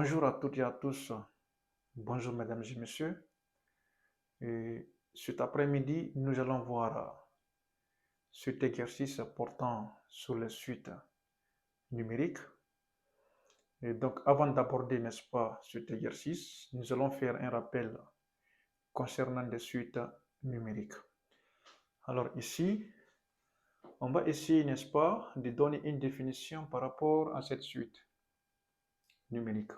Bonjour à toutes et à tous. Bonjour mesdames et messieurs. Et cet après-midi, nous allons voir cet exercice portant sur les suites numériques. Et donc, avant d'aborder, n'est-ce pas, cet exercice, nous allons faire un rappel concernant les suites numériques. Alors ici, on va essayer, n'est-ce pas, de donner une définition par rapport à cette suite numérique.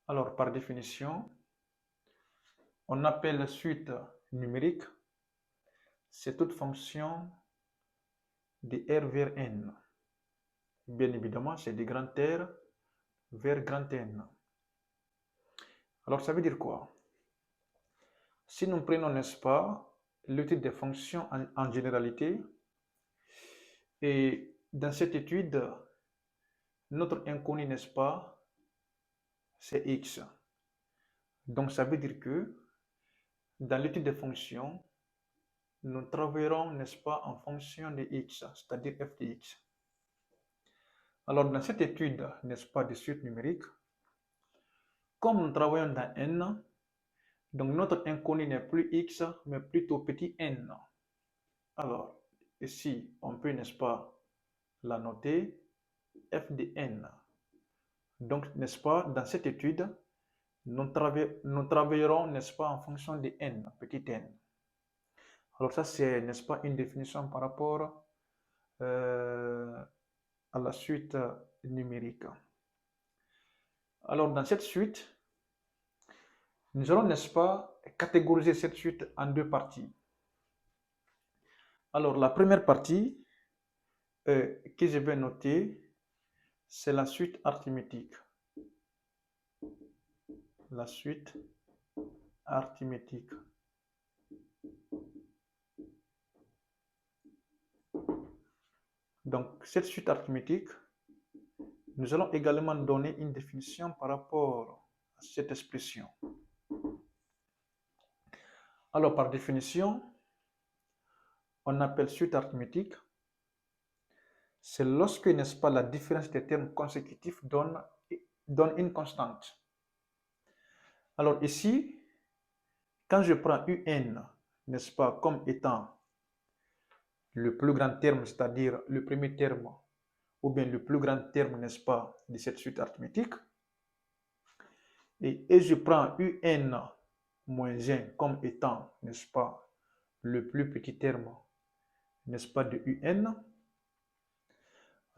Alors, par définition, on appelle la suite numérique, c'est toute fonction de R vers N. Bien évidemment, c'est de grand R vers grand N. Alors, ça veut dire quoi? Si nous prenons, n'est-ce pas, l'étude des fonctions en généralité, et dans cette étude, notre inconnu, n'est-ce pas, c'est X. Donc, ça veut dire que dans l'étude des fonctions, nous travaillerons, n'est-ce pas, en fonction de X, c'est-à-dire f de X. Alors, dans cette étude, n'est-ce pas, de suite numérique, comme nous travaillons dans N, donc notre inconnu n'est plus X, mais plutôt petit n. Alors, ici, on peut, n'est-ce pas, la noter f de n. Donc, n'est-ce pas, dans cette étude, nous travaillerons, n'est-ce pas, en fonction de n, petit n. Alors ça, c'est, n'est-ce pas, une définition par rapport à la suite numérique. Alors, dans cette suite, nous allons, n'est-ce pas, catégoriser cette suite en deux parties. Alors, la première partie que je vais noter, c'est la suite arithmétique. La suite arithmétique. Donc, cette suite arithmétique, nous allons également donner une définition par rapport à cette expression. Alors, par définition, on appelle suite arithmétique, c'est lorsque, n'est-ce pas, la différence des termes consécutifs donne une constante. Alors ici, quand je prends UN, n'est-ce pas, comme étant le plus grand terme, c'est-à-dire le premier terme, ou bien le plus grand terme, n'est-ce pas, de cette suite arithmétique, et je prends UN moins 1 comme étant, n'est-ce pas, le plus petit terme, n'est-ce pas, de UN.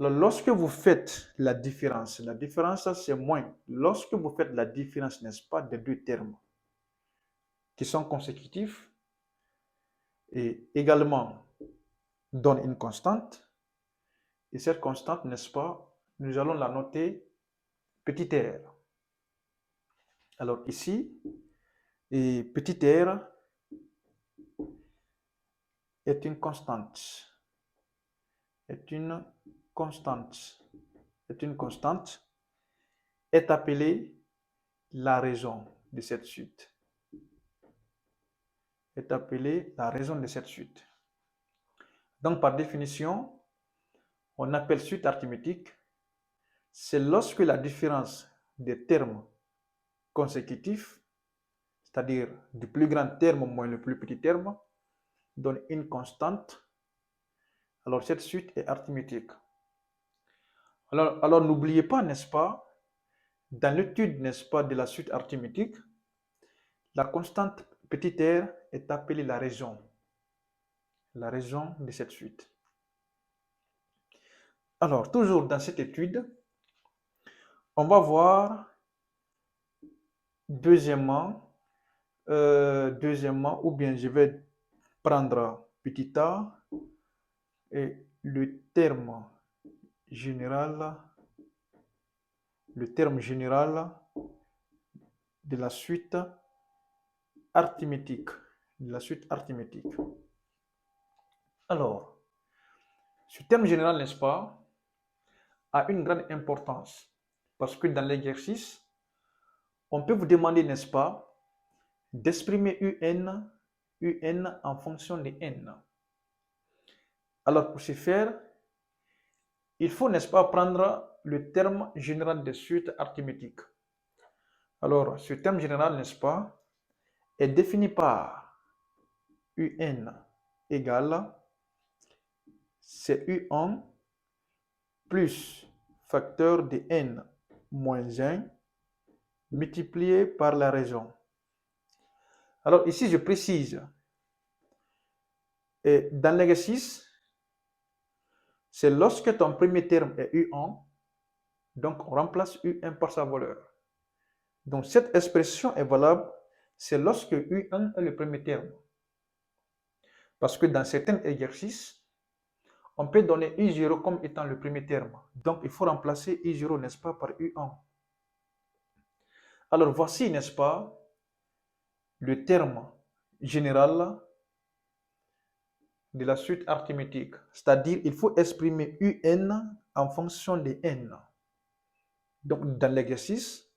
Alors, lorsque vous faites la différence c'est moins. Lorsque vous faites la différence, n'est-ce pas, des deux termes qui sont consécutifs et également donne une constante, et cette constante, n'est-ce pas, nous allons la noter petit r. Alors ici, et petit r est une constante, est appelée la raison de cette suite. Est appelée la raison de cette suite. Donc, par définition, on appelle suite arithmétique, c'est lorsque la différence des termes consécutifs, c'est-à-dire du plus grand terme moins le plus petit terme, donne une constante. Alors, cette suite est arithmétique. Alors n'oubliez pas, n'est-ce pas, dans l'étude, n'est-ce pas, de la suite arithmétique, la constante petit r est appelée la raison de cette suite. Alors, toujours dans cette étude, on va voir deuxièmement, ou bien je vais prendre petit a et le terme général de la suite arithmétique. Alors, ce terme général, n'est-ce pas, a une grande importance parce que dans l'exercice, on peut vous demander, n'est-ce pas, d'exprimer UN en fonction de N. Alors, pour ce faire, il faut, n'est-ce pas, prendre le terme général des suites arithmétiques. Alors, ce terme général, n'est-ce pas, est défini par UN égale c'est U1 plus facteur de n moins 1 multiplié par la raison. Alors ici, je précise, et dans l'exercice, c'est lorsque ton premier terme est U1, donc on remplace U1 par sa valeur. Donc cette expression est valable, c'est lorsque U1 est le premier terme. Parce que dans certains exercices, on peut donner U0 comme étant le premier terme. Donc il faut remplacer U0, n'est-ce pas, par U1. Alors voici, n'est-ce pas, le terme général de la suite arithmétique. C'est-à-dire, il faut exprimer UN en fonction de N. Donc, dans l'exercice,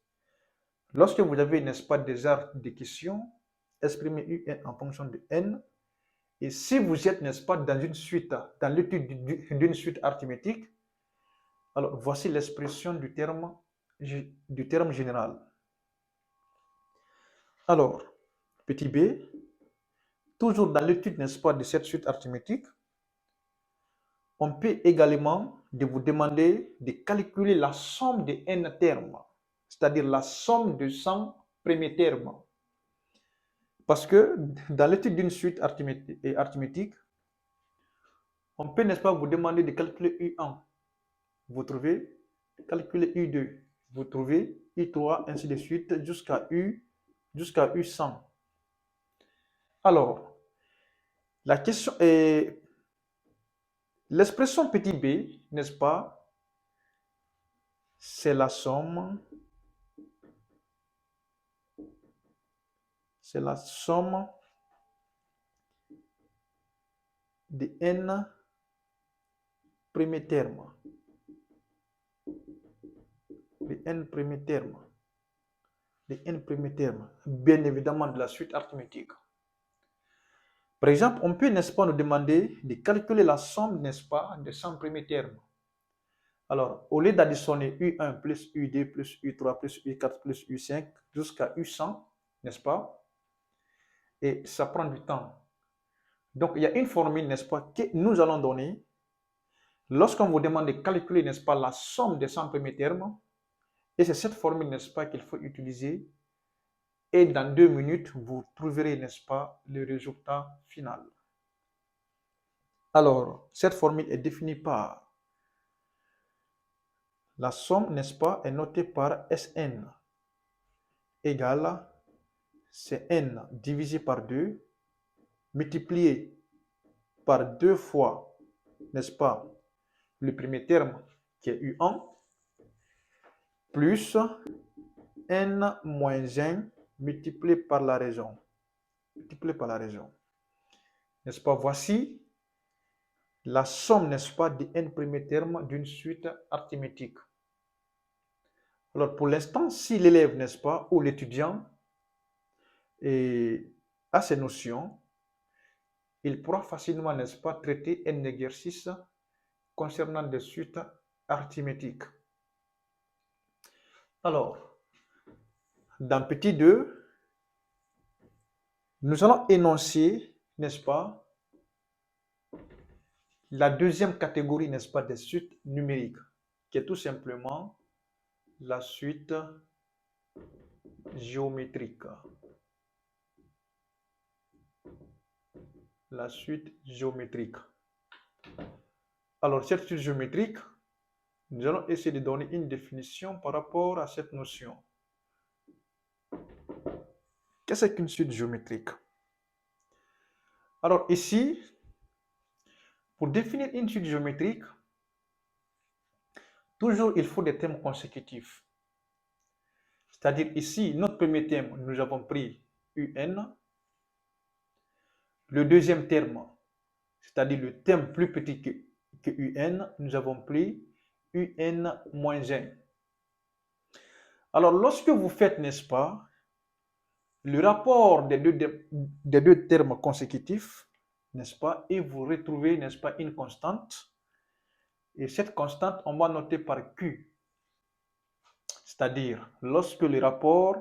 lorsque vous avez, n'est-ce pas, des arts de questions, exprimez UN en fonction de N. Et si vous êtes, n'est-ce pas, dans une suite, dans l'étude d'une suite arithmétique, alors voici l'expression du terme général. Alors, petit b, toujours dans l'étude, n'est-ce pas, de cette suite arithmétique, on peut également vous demander de calculer la somme de n termes, c'est-à-dire la somme de 100 premiers termes. Parce que dans l'étude d'une suite arithmétique, on peut, n'est-ce pas, vous demander de calculer U1. Vous trouvez, calculer U2. Vous trouvez U3, ainsi de suite, jusqu'à U100. Alors, la question est, l'expression petit b, n'est-ce pas, c'est la somme de n premiers termes. De n premiers termes. De n premiers termes. Bien évidemment de la suite arithmétique. Par exemple, on peut, n'est-ce pas, nous demander de calculer la somme, n'est-ce pas, des 100 premiers termes. Alors, au lieu d'additionner U1 plus U2 plus U3 plus U4 plus U5 jusqu'à U100, n'est-ce pas? Et ça prend du temps. Donc, il y a une formule, n'est-ce pas, que nous allons donner lorsqu'on vous demande de calculer, n'est-ce pas, la somme des 100 premiers termes. Et c'est cette formule, n'est-ce pas, qu'il faut utiliser. Et dans 2 minutes, vous trouverez, n'est-ce pas, le résultat final. Alors, cette formule est définie par la somme, n'est-ce pas, est notée par Sn égale c'est n divisé par 2 multiplié par 2 fois, n'est-ce pas, le premier terme qui est U1 plus n moins 1 multiplié par la raison. N'est-ce pas? Voici la somme, n'est-ce pas, de n premiers termes d'une suite arithmétique. Alors, pour l'instant, si l'élève, n'est-ce pas, ou l'étudiant a ces notions, il pourra facilement, n'est-ce pas, traiter un exercice concernant des suites arithmétiques. Alors, dans petit 2, nous allons énoncer, n'est-ce pas, la deuxième catégorie, n'est-ce pas, des suites numériques, qui est tout simplement la suite géométrique. La suite géométrique. Alors, cette suite géométrique, nous allons essayer de donner une définition par rapport à cette notion. Qu'est-ce qu'une suite géométrique? Alors ici, pour définir une suite géométrique, toujours il faut des termes consécutifs. C'est-à-dire ici, notre premier terme, nous avons pris UN. Le deuxième terme, c'est-à-dire le terme plus petit que UN, nous avons pris UN-1. Alors, lorsque vous faites, n'est-ce pas, le rapport des deux termes consécutifs, n'est-ce pas, et vous retrouvez, n'est-ce pas, une constante, et cette constante, on va noter par Q. c'est-à-dire lorsque le rapport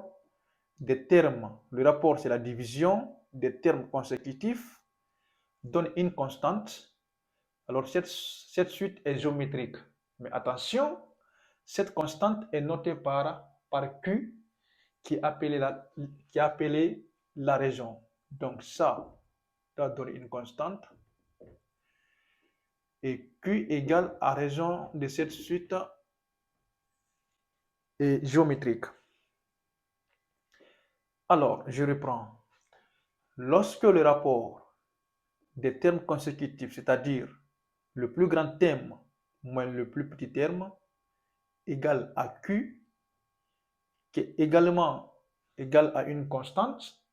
des termes, le rapport c'est la division des termes consécutifs, donne une constante, alors cette suite est géométrique. Mais attention, cette constante est notée par Q qui est appelée la région. Donc ça doit donner une constante. Et Q égale à raison de cette suite géométrique. Alors, je reprends. Lorsque le rapport des termes consécutifs, c'est-à-dire le plus grand terme moins le plus petit terme, égale à Q, qui est également égal à une constante,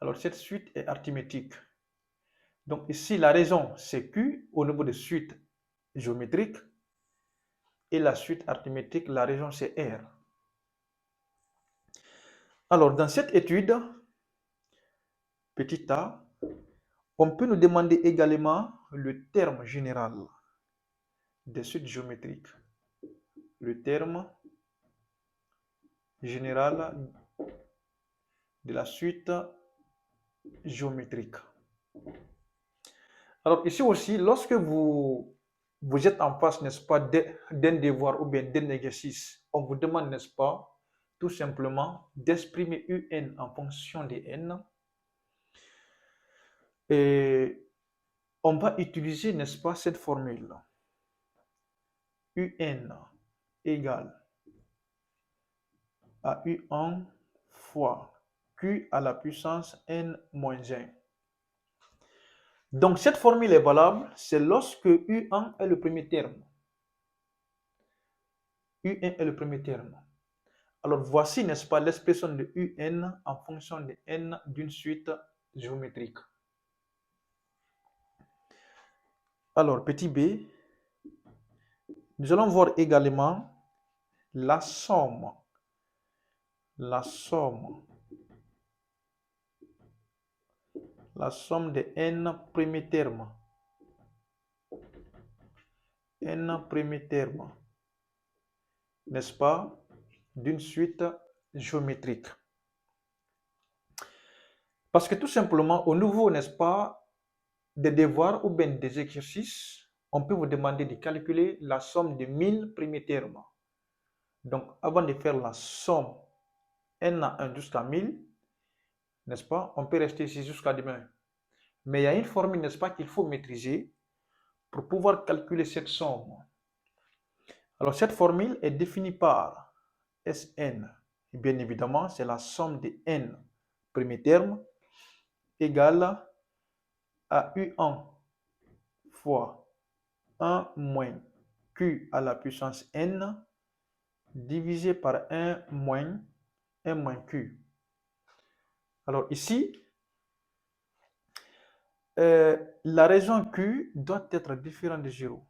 alors cette suite est arithmétique. Donc ici, la raison, c'est Q au niveau de suite géométrique, et la suite arithmétique, la raison, c'est R. Alors, dans cette étude, petit a, on peut nous demander également le terme général des suites géométriques. Le terme général de la suite géométrique. Alors ici aussi, lorsque vous êtes en face, n'est-ce pas, d'un devoir ou bien d'un exercice, on vous demande, n'est-ce pas, tout simplement d'exprimer UN en fonction de N. Et on va utiliser, n'est-ce pas, cette formule. UN égale à U1 fois Q à la puissance N moins 1. Donc cette formule est valable, c'est lorsque U1 est le premier terme. UN est le premier terme. Alors voici, n'est-ce pas, l'expression de UN en fonction de N d'une suite géométrique. Alors, petit b, nous allons voir également la somme de N premiers termes. N premiers termes, n'est-ce pas, d'une suite géométrique. Parce que tout simplement, au niveau, n'est-ce pas, des devoirs ou bien des exercices, on peut vous demander de calculer la somme de 1000 premiers termes. Donc, avant de faire la somme n à 1 jusqu'à 1000, n'est-ce pas, on peut rester ici jusqu'à demain. Mais il y a une formule, n'est-ce pas, qu'il faut maîtriser pour pouvoir calculer cette somme. Alors, cette formule est définie par Sn. Et bien évidemment, c'est la somme de n premiers termes égale à U1 fois 1 moins Q à la puissance N divisé par 1 moins Q. Alors ici, la raison Q doit être différente de 0.